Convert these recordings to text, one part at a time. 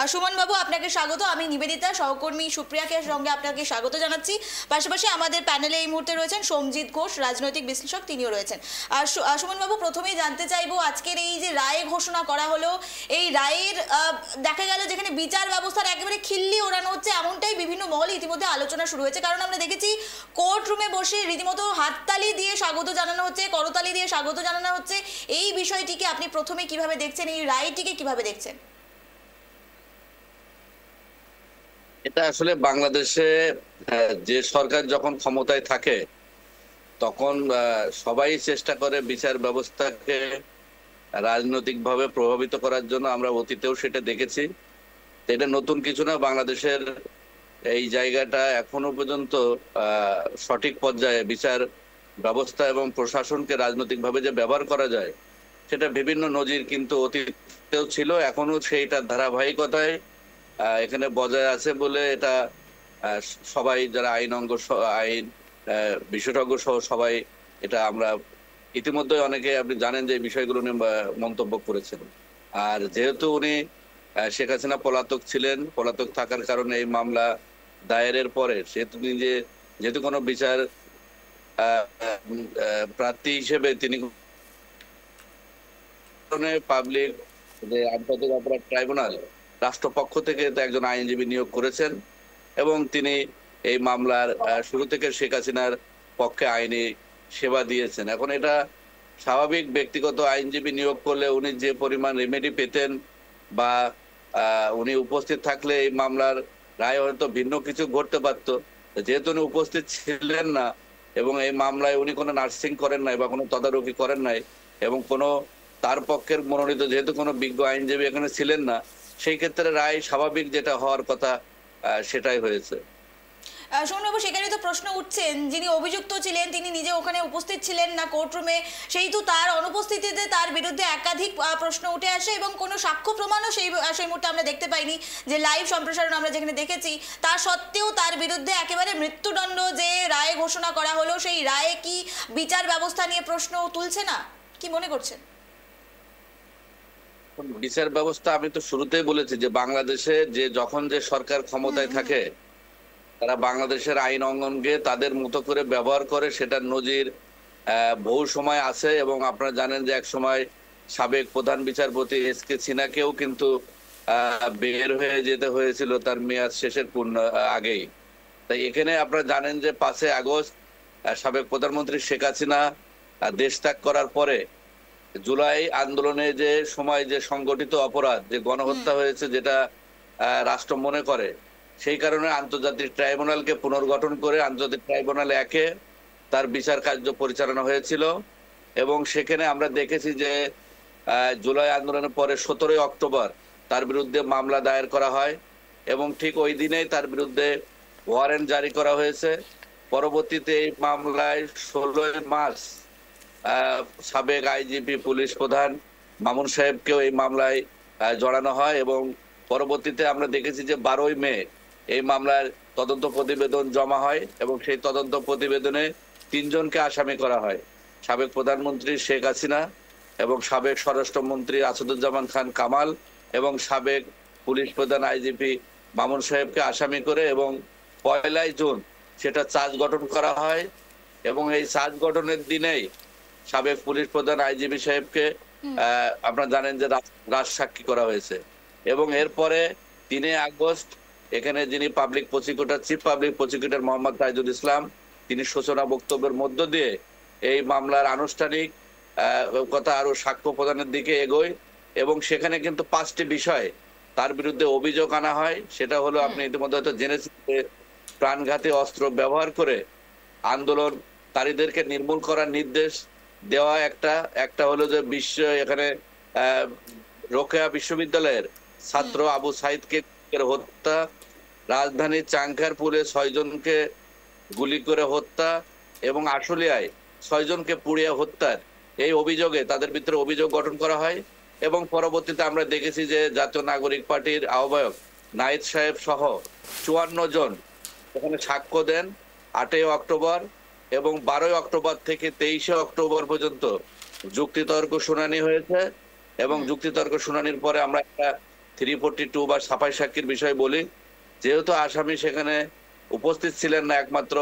সুমন বাবু, আপনাকে স্বাগত। আমি নিবেদিতা, সহকর্মী সুপ্রিয়াকে সঙ্গে আপনাকে স্বাগত জানাচ্ছি। পাশাপাশি আমাদের প্যানেলে এই মুহূর্তে রয়েছেন সোমজিৎ ঘোষ, রাজনৈতিক বিশ্লেষক, তিনিও রয়েছেন। আর সুমন বাবু, প্রথমেই জানতে চাইবো, আজকের এই যে রায় ঘোষণা করা হলো, এই রায়ের দেখা গেল যেখানে বিচার ব্যবস্থার একেবারে খিল্লি ওড়ানো হচ্ছে, এমনটাই বিভিন্ন মহলে ইতিমধ্যে আলোচনা শুরু হয়েছে। কারণ আমরা দেখেছি কোর্ট রুমে বসে রীতিমতো হাততালি দিয়ে স্বাগত জানানো হচ্ছে, করতালি দিয়ে স্বাগত জানানো হচ্ছে। এই বিষয়টিকে আপনি প্রথমে কিভাবে দেখছেন, এই রায়টিকে কিভাবে দেখছেন? এটা আসলে বাংলাদেশে যে সরকার যখন ক্ষমতায় থাকে তখন সবাই চেষ্টা করে বিচার ব্যবস্থাকে রাজনৈতিকভাবে প্রভাবিত করার জন্য। আমরা অতীতেও সেটা দেখেছি। এটা নতুন কিছু না। বাংলাদেশের এই জায়গাটা এখনো পর্যন্ত সঠিক পর্যায়ে বিচার ব্যবস্থা এবং প্রশাসনকে রাজনৈতিকভাবে যে ব্যবহার করা যায় সেটা বিভিন্ন নজির কিন্তু অতীতেও ছিল, এখনো সেইটা ধারাবাহিকতায় এখানে বজায় আছে বলে এটা সবাই যারা আইন বিশেষজ্ঞ সহ সবাই এটা আমরা ইতিমধ্যে অনেকে আপনি জানেন যে এই বিষয়গুলো নিয়ে মন্তব্য করেছেন। আর যেহেতু উনি শেখ হাসিনা পলাতক ছিলেন, পলাতক থাকার কারণে এই মামলা দায়েরের পরে যেহেতু কোনো বিচার প্রার্থী হিসেবে তিনি পাবলিক যে আন্তর্জাতিক অপরাধ ট্রাইব্যুনাল রাষ্ট্রপক্ষ থেকে একজন আইনজীবী নিয়োগ করেছেন এবং তিনি এই মামলার শুরু থেকে শেখ হাসিনার পক্ষে আইনি সেবা দিয়েছেন। এখন এটা স্বাভাবিক, ব্যক্তিগত আইনজীবী নিয়োগ করলে উনি যে পরিমাণ রেমেডি পেতেন বা উনি উপস্থিত থাকলে এই মামলার রায় হয়তো ভিন্ন কিছু ঘটতে পারতো। যেহেতু উনি উপস্থিত ছিলেন না এবং এই মামলায় উনি কোনো নার্সিং করেন নাই বা কোনো তদারকি করেন নাই এবং কোনো তার পক্ষের মনোনীত যেহেতু কোনো বিজ্ঞ আইনজীবী এখানে ছিলেন না, সেই ক্ষেত্রে রায় স্বাভাবিক যেটা হওয়ার কথা সেটাই হয়েছে। সৌনবাবু, সেখানে তো প্রশ্ন উঠছেন, যিনি অভিযুক্ত ছিলেন তিনি নিজে ওখানে উপস্থিত ছিলেন না কোর্টরুমে, সেহেতু তার অনুপস্থিতিতে তার বিরুদ্ধে একাধিক প্রশ্ন উঠে আসে এবং কোনো সাক্ষ্য প্রমাণও সেই মুহূর্তে আমরা দেখতে পাইনি। যে লাইভ সম্প্রসারণ আমরা যেখানে দেখেছি, তা সত্ত্বেও তার বিরুদ্ধে একেবারে মৃত্যুদণ্ড যে রায় ঘোষণা করা হলো, সেই রায়ে কি বিচার ব্যবস্থা নিয়ে প্রশ্ন তুলছে না? কি মনে করছেন? বিচার ব্যবস্থা, আমি তো শুরুতেই বলেছি যে বাংলাদেশে যখন যে সরকার ক্ষমতায় থাকে তারা বাংলাদেশের আইন অঙ্গনকে তাদের মতো করে ব্যবহার করে, সেটার নজির বহু সময় আছে। এবং আপনারা জানেন যে এক সময় সাবেক প্রধান বিচারপতি এস.কে. সিনহাকেও কিন্তু বের হয়ে যেতে হয়েছিল তার মেয়াদ শেষের আগেই। তাই এখানে আপনারা জানেন যে 5 আগস্ট সাবেক প্রধানমন্ত্রী শেখ হাসিনা দেশ ত্যাগ করার পরে জুলাই আন্দোলনে যে সময় যে সংগঠিত অপরাধ যে গণহত্যা হয়েছে, যেটা রাষ্ট্র মনে করে, সেই কারণে আন্তর্জাতিক ট্রাইব্যুনালকে পুনর্গঠন করে আন্তর্জাতিক ট্রাইব্যুনাল 1-এ তার বিচার কার্য পরিচালনা হয়েছিল। এবং সেখানে আমরা দেখেছি যে জুলাই আন্দোলনের পরে 17 অক্টোবর তার বিরুদ্ধে মামলা দায়ের করা হয় এবং ঠিক ওই দিনেই তার বিরুদ্ধে ওয়ারেন্ট জারি করা হয়েছে। পরবর্তীতে এই মামলায় 16 মার্চ সাবেক আইজিপি পুলিশ প্রধান মামুন সাহেবকেও এই মামলায় জড়ানো হয় এবং পরবর্তীতে আমরা দেখেছি যে 12 মে এই মামলার তদন্ত প্রতিবেদন জমা হয় এবং সেই তদন্ত প্রতিবেদনে 3 জনকে আসামি করা হয়। সাবেক প্রধানমন্ত্রী শেখ হাসিনা এবং সাবেক স্বরাষ্ট্রমন্ত্রী আসাদুজ্জামান খান কামাল এবং সাবেক পুলিশ প্রধান আইজিপি মামুন সাহেবকে আসামি করে এবং 1 জুন সেটা চার্জ গঠন করা হয় এবং এই চার্জ গঠনের দিনেই সাবেক পুলিশ প্রধান আইজিপি সাহেবকে আপনারা জানেন যে রাজসাক্ষী করা হয়েছে। এবং এরপরে 3 আগস্ট এখানে যিনি public prosecutor, chief public prosecutor Mohammad Taijul Islam, তিনি সূচনা বক্তব্যের মধ্য দিয়ে এই মামলার আনুষ্ঠানিক কথা আরো সাক্ষ্য প্রদানের দিকে এগোয় এবং সেখানে কিন্তু 5টি বিষয় তার বিরুদ্ধে অভিযোগ আনা হয়। সেটা হলো, আপনি ইতিমধ্যে হয়তো জেনেছেন, প্রাণঘাতী অস্ত্র ব্যবহার করে আন্দোলনকারীদেরকে নির্মূল করার নির্দেশ দেওয়া একটা হলো যে এখানে রোকেয়া বিশ্ববিদ্যালয়ের ছাত্র আবু সাইদকে হত্যা, রাজধানীর চাংখারপুরে 6 জনকে গুলি করে হত্যা এবং আশুলিয়ায় 6 জনকে পুড়িয়ে হত্যার এই অভিযোগে তাদের ভিতরে অভিযোগ গঠন করা হয়। এবং পরবর্তীতে আমরা দেখেছি যে জাতীয় নাগরিক পার্টির আহ্বায়ক নাহিদ সাহেব সহ 54 জন এখানে সাক্ষ্য দেন 8 অক্টোবর এবং 12 অক্টোবর থেকে 23 অক্টোবর পর্যন্ত যুক্তিতর্ক শুনানি হয়েছে এবং যুক্তিতর্ক শুনানির পরে আমরা একটা 342 বা সাফাই সাক্ষীর বিষয় বলি, যেহেতু আসামি সেখানে উপস্থিত ছিলেন না, একমাত্র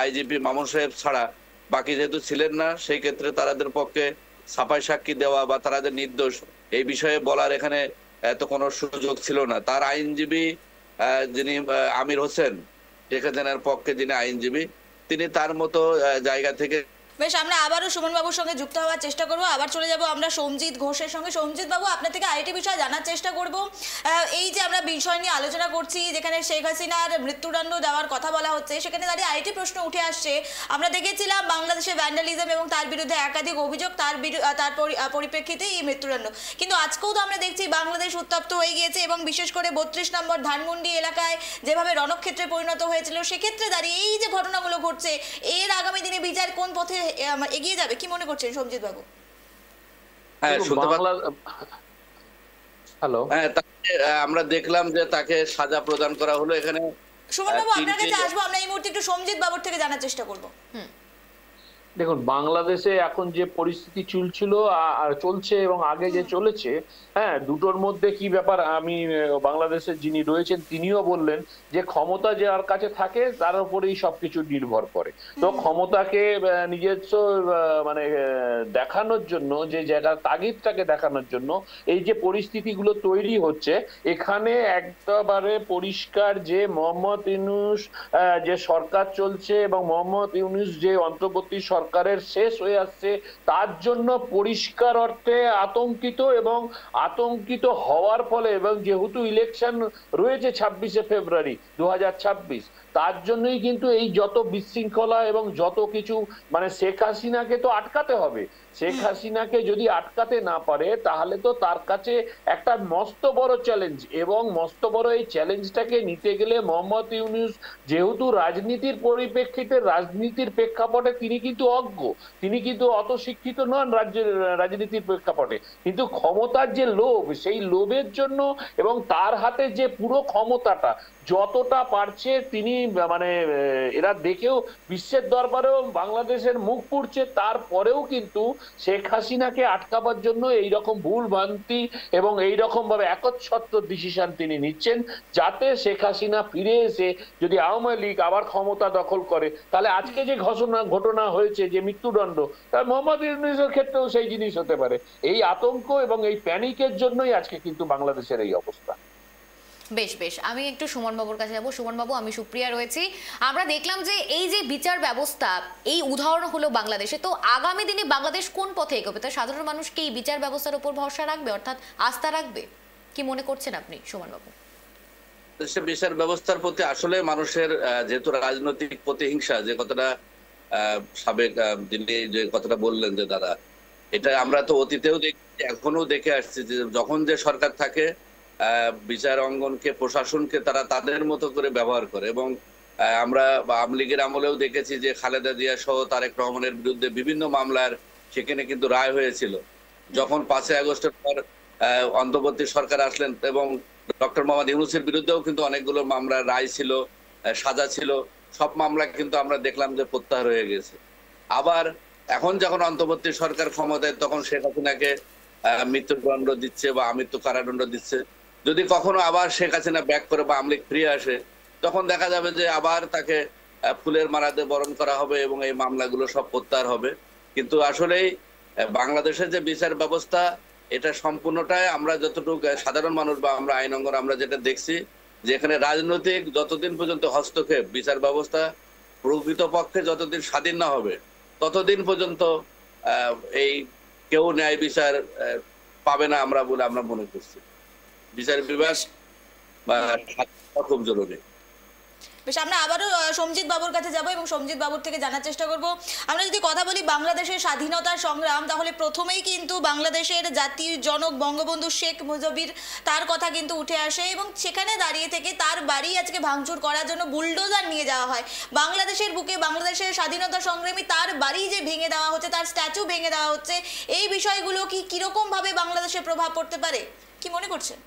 আইজিপি মামুন সাহেব ছাড়া বাকি যেহেতু ছিলেন না, সেই ক্ষেত্রে তাদের পক্ষে সাফাই সাক্ষী দেওয়া বা তাদের নির্দোষ এই বিষয়ে বলার এখানে এত কোনো সুযোগ ছিল না। তার আইনজীবী যিনি আমির হোসেন, শেখ হাসিনার পক্ষে যিনি আইনজীবী, তিনি তার মতো জায়গা থেকে। বেশ, আমরা আবারও সুমন বাবুর সঙ্গে যুক্ত হওয়ার চেষ্টা করব। আবার চলে যাব আমরা সৌমজিৎ ঘোষের সঙ্গে। সৌমজিৎ বাবু, আপনার থেকে আরেকটি বিষয় জানার চেষ্টা করব। এই যে আমরা বিষয় নিয়ে আলোচনা করছি, যেখানে শেখ হাসিনার মৃত্যুদণ্ড দেওয়ার কথা বলা হচ্ছে, সেখানে দাঁড়িয়ে আরেকটি প্রশ্ন উঠে আসছে। আমরা দেখেছিলাম বাংলাদেশে ভ্যান্ডালিজম এবং তার বিরুদ্ধে একাধিক অভিযোগ, তার পরিপ্রেক্ষিতে এই মৃত্যুদণ্ড। কিন্তু আজকেও তো আমরা দেখছি বাংলাদেশ উত্তপ্ত হয়ে গিয়েছে, এবং বিশেষ করে 32 নম্বর ধানমন্ডি এলাকায় যেভাবে রণক্ষেত্রে পরিণত হয়েছিল, সেক্ষেত্রে দাঁড়িয়ে এই যে ঘটনাগুলো ঘটছে, এর আগামী দিনে বিচার কোন পথে এগিয়ে যাবে, কি মনে করছেন সৌমজিৎ বাবু? হ্যাঁ, হ্যালো। হ্যাঁ, আমরা দেখলাম যে তাকে সাজা প্রদান করা হলো। এখানে সুমন বাবু, আপনার কাছে আসবো। আমরা এই মুহূর্তে একটু সৌমজিৎ বাবুর থেকে জানার চেষ্টা করবো। দেখুন, বাংলাদেশে এখন যে পরিস্থিতি চলছিল আর চলছে এবং আগে যে চলেছে, হ্যাঁ, দুটোর মধ্যে কি ব্যাপার, আমি বাংলাদেশের যিনি রয়েছেন তিনিও বললেন যে ক্ষমতা যার কাছে থাকে তার উপরেই সবকিছু নির্ভর করে। তো ক্ষমতাকে নিজস্ব মানে দেখানোর জন্য, যে জায়গা তাগিদটাকে দেখানোর জন্য এই যে পরিস্থিতিগুলো তৈরি হচ্ছে, এখানে একেবারে পরিষ্কার যে মোহাম্মদ ইউনূস যে সরকার চলছে এবং মোহাম্মদ ইউনূস যে অন্তর্বর্তী সরকারের শেষ হয়ে আসছে, তার জন্য পরিষ্কার অর্থে আতঙ্কিত, এবং আতঙ্কিত হওয়ার ফলে, এবং যেহেতু ইলেকশন রয়েছে 26শে ফেব্রুয়ারি 2026, তার জন্যই কিন্তু এই যত বিশৃঙ্খলা এবং যত কিছু, মানে শেখ হাসিনাকে তো আটকাতে হবে। শেখ হাসিনাকে যদি আটকাতে না পারে, তাহলে তো তার কাছে একটা মস্ত বড় চ্যালেঞ্জ, এবং মস্ত বড় এই চ্যালেঞ্জটাকে নিতে গেলে মোহাম্মদ ইউনূস যেহেতু রাজনীতির পরিপ্রেক্ষিতে, রাজনীতির প্রেক্ষাপটে তিনি কিন্তু অজ্ঞ, তিনি কিন্তু অত শিক্ষিত নন রাজনীতির প্রেক্ষাপটে, কিন্তু ক্ষমতার যে লোভ, সেই লোভের জন্য, এবং তার হাতে যে পুরো ক্ষমতাটা যতটা পারছে তিনি, মানে এরা দেখেও বিশ্বের দরবারেও বাংলাদেশের মুখ পুড়ছে, তারপরেও কিন্তু শেখ হাসিনাকে আটকাবার জন্য এই রকম ভুল ভ্রান্তি এবং এই রকম ভাবে একচ্ছত্র ডিসিশন তিনি নিচ্ছেন, যাতে শেখ হাসিনা ফিরে এসে যদি আওয়ামী লীগ আবার ক্ষমতা দখল করে, তাহলে আজকে যে ঘটনা হয়েছে, যে মৃত্যুদণ্ড, তার মোহাম্মদ ইউনূসের ক্ষেত্রেও সেই জিনিস হতে পারে। এই আতঙ্ক এবং এই প্যানিকের জন্যই আজকে কিন্তু বাংলাদেশের এই অবস্থা। বেশ বেশ, আমি একটু সুমন বাবুর কাছে যাবো। সুমন বাবু, আমি সুপ্রিয়া রয়েছি। আমরা দেখলাম যে এই যে বিচার ব্যবস্থা, এই উদাহরণ হলো বাংলাদেশে, তো আগামী দিনে বাংলাদেশ কোন পথে এগোবে? তা সাধারণ মানুষ কি এই বিচার ব্যবস্থার উপর ভরসা রাখবে, অর্থাৎ আস্থা রাখবে? কি মনে করছেন আপনি সুমন বাবু? দেশের বিচার ব্যবস্থার প্রতি আসলে মানুষের যেহেতু রাজনৈতিক প্রতিহিংসা, যে কথাটা সাবেক যিনি যে কথাটা বললেন যে দাদা, এটা আমরা তো অতীতেও দেখি, এখনো দেখে আসছি যে যখন যে সরকার থাকে, বিচার অঙ্গনকে, প্রশাসনকে তারা তাদের মতো করে ব্যবহার করে। এবং আমরা আওয়ামী লীগের আমলেও দেখেছি যে খালেদা জিয়া সহ তারেক রহমানের বিরুদ্ধে বিভিন্ন মামলার সেখানে কিন্তু রায় হয়েছিল। যখন 5ই আগস্টের পর অন্তর্বর্তী সরকার আসলেন, এবং ডক্টর মোহাম্মদ ইউনূসের বিরুদ্ধেও কিন্তু অনেকগুলো মামলার রায় ছিল, সাজা ছিল, সব মামলা কিন্তু আমরা দেখলাম যে প্রত্যাহার হয়ে গেছে। আবার এখন যখন অন্তর্বর্তী সরকার ক্ষমতায়, তখন শেখ হাসিনাকে মৃত্যুদণ্ড দিচ্ছে বা আমৃত্যু কারাদণ্ড দিচ্ছে। যদি কখনো আবার শেখ হাসিনা ব্যাক করে বা আওয়ামী লীগ ফিরে আসে, তখন দেখা যাবে যে আবার তাকে ফুলের মালাতে বরণ করা হবে এবং এই মামলাগুলো সব প্রত্যাহার হবে। কিন্তু আসলেই বাংলাদেশের যে বিচার ব্যবস্থা, এটা সম্পূর্ণটাই আমরা যতটুকু সাধারণ মানুষ বা আমরা আইন অঙ্গন আমরা যেটা দেখছি, যে এখানে রাজনৈতিক যতদিন পর্যন্ত হস্তক্ষেপ, বিচার ব্যবস্থা প্রকৃতপক্ষে যতদিন স্বাধীন না হবে, ততদিন পর্যন্ত এই কেউ ন্যায় বিচার পাবে না আমরা বলে আমরা মনে করছি। বিচার বিভাগ খুব জরুরি। বেশ, আমরা আবারও সৌমজিৎ বাবুর কাছে যাব এবং সৌমজিৎ বাবুর থেকে জানার চেষ্টা করব। আমরা যদি কথা বলি বাংলাদেশের স্বাধীনতার সংগ্রাম, তাহলে প্রথমেই কিন্তু বাংলাদেশের জাতির জনক বঙ্গবন্ধু শেখ মুজিবুর তার কথা কিন্তু উঠে আসে, এবং সেখানে দাঁড়িয়ে থেকে তার বাড়ি আজকে ভাঙচুর করার জন্য বুলডোজার নিয়ে যাওয়া হয়। বাংলাদেশের বুকে বাংলাদেশের স্বাধীনতা সংগ্রামী তার বাড়ি যে ভেঙে দেওয়া হচ্ছে, তার স্ট্যাচু ভেঙে দেওয়া হচ্ছে, এই বিষয়গুলো কি কিরকম ভাবে বাংলাদেশে প্রভাব পড়তে পারে, কি মনে করছেন?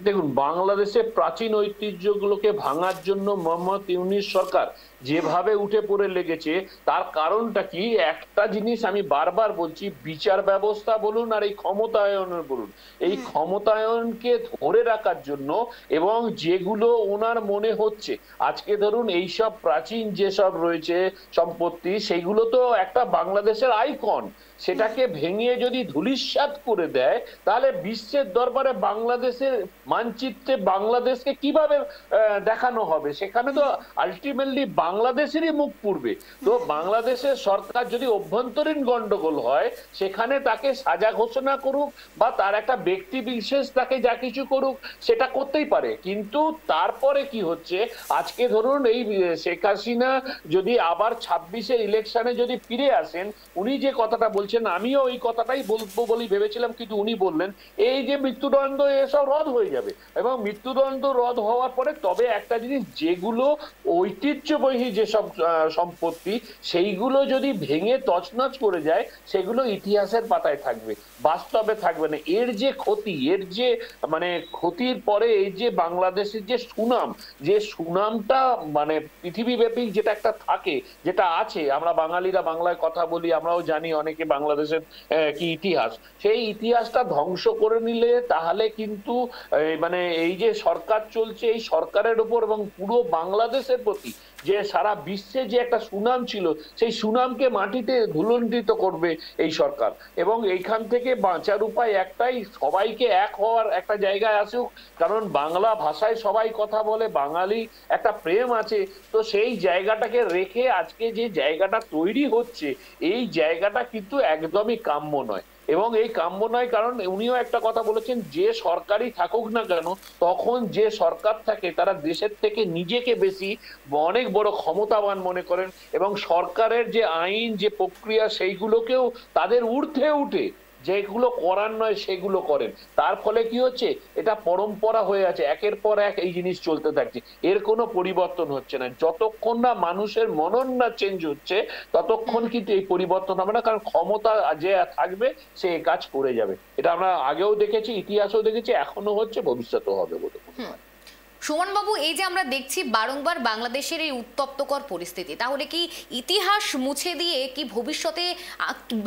দেখুন, বাংলাদেশের প্রাচীন ঐতিহ্যগুলোকে ভাঙার জন্য মোহাম্মদ ইউনূস সরকার যেভাবে উঠে পড়ে লেগেছে, তার কারণটা কি? একটা জিনিস আমি বারবার বলছি, বিচার ব্যবস্থা বলুন আর এই ক্ষমতায়নের বলুন, এই ক্ষমতায়নকে ধরে রাখার জন্য, এবং যেগুলো ওনার মনে হচ্ছে আজকে ধরুন এইসব প্রাচীন যেসব রয়েছে সম্পত্তি, সেইগুলো তো একটা বাংলাদেশের আইকন, সেটাকে ভেঙে যদি ধূলিসাৎ করে দেয়, তাহলে বিশ্বের দরবারে বাংলাদেশের মানচিত্রে বাংলাদেশকে কিভাবে দেখানো হবে? সেখানে তো আলটিমেটলি বাংলাদেশেরই মুখ পুড়বে। তো বাংলাদেশের সরকার যদি অভ্যন্তরীণ গন্ডগোল হয়, সেখানে তাকে সাজা ঘোষণা করুক বা তার একটা ব্যক্তি বিশেষ তাকে যা কিছু করুক, সেটা করতেই পারে। কিন্তু তারপরে কি হচ্ছে, আজকে ধরুন এই শেখ হাসিনা যদি আবার 26-এর ইলেকশনে যদি ফিরে আসেন, উনি যে কথাটা বলছেন, আমিও ওই কথাটাই বলবো বলে ভেবেছিলাম, কিন্তু উনি বললেন এই যে মৃত্যুদণ্ড এসব রদ হয়ে যাবে, এবং মৃত্যুদণ্ড রদ হওয়ার পরে তবে একটা জিনিস, যেগুলো ঐতিহ্যবাহী যেসব সম্পত্তি, সেইগুলো যদি ভেঙে তছনছ করে যায়, সেগুলো ইতিহাসের পাতায় থাকবে, বাস্তবে থাকবে না। এর যে ক্ষতি, এর যে মানে ক্ষতির পরে এই যে বাংলাদেশের যে সুনাম, যে সুনামটা মানে পৃথিবীব্যাপী যেটা একটা থাকে, যেটা আছে, আমরা বাঙালিরা বাংলায় কথা বলি, আমরাও জানি অনেকে বাংলাদেশের কি ইতিহাস, সেই ইতিহাসটা ধ্বংস করে নিলে তাহলে কিন্তু মানে এই যে সরকার চলছে, এই সরকারের উপর এবং পুরো বাংলাদেশের প্রতি যে সারা বিশ্বে যে একটা সুনাম ছিল, সেই সুনামকে মাটিতে ধুলণ্ডিত করবে এই সরকার। এবং এইখান থেকে বাঁচার উপায় একটাই, সবাইকে এক হওয়ার একটা জায়গায় আসুক, কারণ বাংলা ভাষায় সবাই কথা বলে, বাঙালি একটা প্রেম আছে। তো সেই জায়গাটাকে রেখে আজকে যে জায়গাটা তৈরি হচ্ছে, এই জায়গাটা কিন্তু একদমই কাম্য নয়। এবং এই কাম্য নয় কারণ উনিও একটা কথা বলেছেন, যে সরকারই থাকুক না কেন, তখন যে সরকার থাকে তারা দেশের থেকে নিজেকে বেশি অনেক বড় ক্ষমতাবান মনে করেন, এবং সরকারের যে আইন, যে প্রক্রিয়া, সেইগুলোকেও তাদের ঊর্ধ্বে উঠে যেগুলো করার নয় সেগুলো করেন। তার ফলে কি হচ্ছে, এটা পরম্পরা হয়ে আছে, একের পর এক এই জিনিস চলতে থাকছে, এর কোনো পরিবর্তন হচ্ছে না। যতক্ষণ না মানুষের মনন না চেঞ্জ হচ্ছে, ততক্ষণ কিন্তু এই পরিবর্তন হবে না, কারণ ক্ষমতা যে থাকবে সে কাজ করে যাবে। এটা আমরা আগেও দেখেছি, ইতিহাসেও দেখেছি, এখনো হচ্ছে, ভবিষ্যতেও হবে বলে মনে হয়। সুমন বাবু, এই যে আমরা দেখছি বারংবার বাংলাদেশের এই উত্তপ্তকর পরিস্থিতি, তাহলে কি ইতিহাস মুছে দিয়ে কি ভবিষ্যতে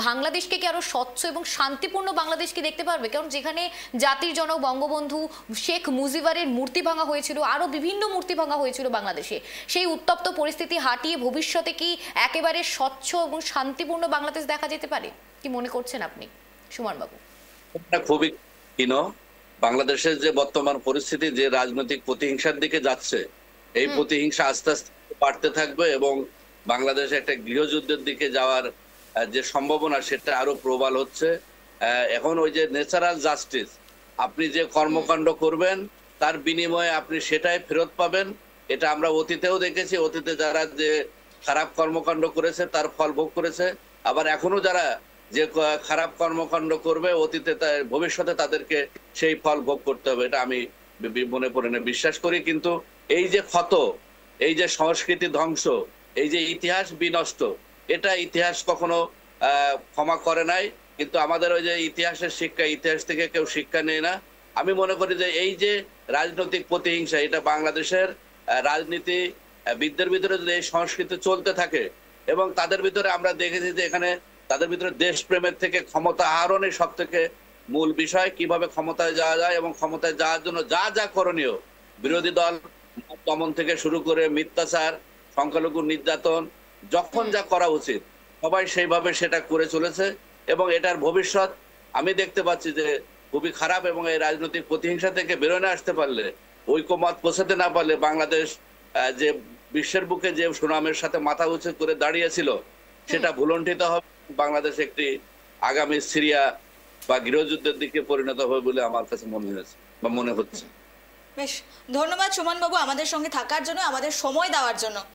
বাংলাদেশকে কি আরো স্বচ্ছ এবং শান্তিপূর্ণ বাংলাদেশ কি দেখতে পারবে? কারণ যেখানে জাতির জনক বঙ্গবন্ধু শেখ মুজিবের মূর্তি ভাঙা হয়েছিল, আরো বিভিন্ন মূর্তি ভাঙা হয়েছিল বাংলাদেশে, সেই উত্তপ্ত পরিস্থিতি হাটিয়ে ভবিষ্যতে কি একেবারে স্বচ্ছ এবং শান্তিপূর্ণ বাংলাদেশ দেখা যেতে পারে? কি মনে করছেন আপনি সুমন বাবু? খুবই বাংলাদেশের যে বর্তমান পরিস্থিতি, যে রাজনৈতিক প্রতিহিংসার দিকে যাচ্ছে, এই প্রতিহিংসা আস্তে আস্তে বাড়তে থাকবে এবং বাংলাদেশে একটা গৃহযুদ্ধের দিকে যাওয়ার যে সম্ভাবনা, সেটা আরো প্রবল হচ্ছে। এখন ওই যে ন্যাচারাল জাস্টিস, আপনি যে কর্মকাণ্ড করবেন তার বিনিময়ে আপনি সেটাই ফেরত পাবেন, এটা আমরা অতীতেও দেখেছি। অতীতে যারা যে খারাপ কর্মকাণ্ড করেছে তার ফল ভোগ করেছে, আবার এখনো যারা যে খারাপ কর্মকাণ্ড করবে অতীতে, ভবিষ্যতে তাদেরকে সেই ফল ভোগ করতে হবে, এটা আমি মনে করে বিশ্বাস করি। কিন্তু এই যে ক্ষত, এই যে সংস্কৃতি ধ্বংস, এই যে ইতিহাস বিনষ্ট, এটা ইতিহাস কখনো ক্ষমা করে নাই। কিন্তু আমাদের ওই যে ইতিহাসের শিক্ষা, ইতিহাস থেকে কেউ শিক্ষা নেয় না। আমি মনে করি যে এই যে রাজনৈতিক প্রতিহিংসা, এটা বাংলাদেশের রাজনীতিবিদদের ভিতরে যদি এই সংস্কৃতি চলতে থাকে, এবং তাদের ভিতরে আমরা দেখেছি যে এখানে তাদের ভিতরে দেশপ্রেমের থেকে ক্ষমতা আহরণই সব থেকে মূল বিষয়, কিভাবে ক্ষমতায় যাওয়া যায় এবং ক্ষমতায় যাওয়ার জন্য যা যা করণীয়, বিরোধী দল দমন থেকে শুরু করে মিথ্যাচার, সংখ্যালঘু নির্যাতন, যখন যা করা উচিত সবাই সেইভাবে সেটা করে চলেছে। এবং এটার ভবিষ্যৎ আমি দেখতে পাচ্ছি যে খুবই খারাপ। এবং এই রাজনৈতিক প্রতিহিংসা থেকে বেরোনে আসতে পারলে, ঐক্যমত পৌঁছাতে না পারলে, বাংলাদেশ যে বিশ্বের বুকে যে সুনামের সাথে মাথা উঁচু করে দাঁড়িয়েছিল, সেটা ভুলণ্ঠিত হবে। বাংলাদেশ একটি আগামী সিরিয়া বা গৃহযুদ্ধের দিকে পরিণত হবে বলে আমার কাছে মনে হয়েছে বা মনে হচ্ছে। বেশ, ধন্যবাদ সুমন বাবু আমাদের সঙ্গে থাকার জন্য, আমাদের সময় দেওয়ার জন্য।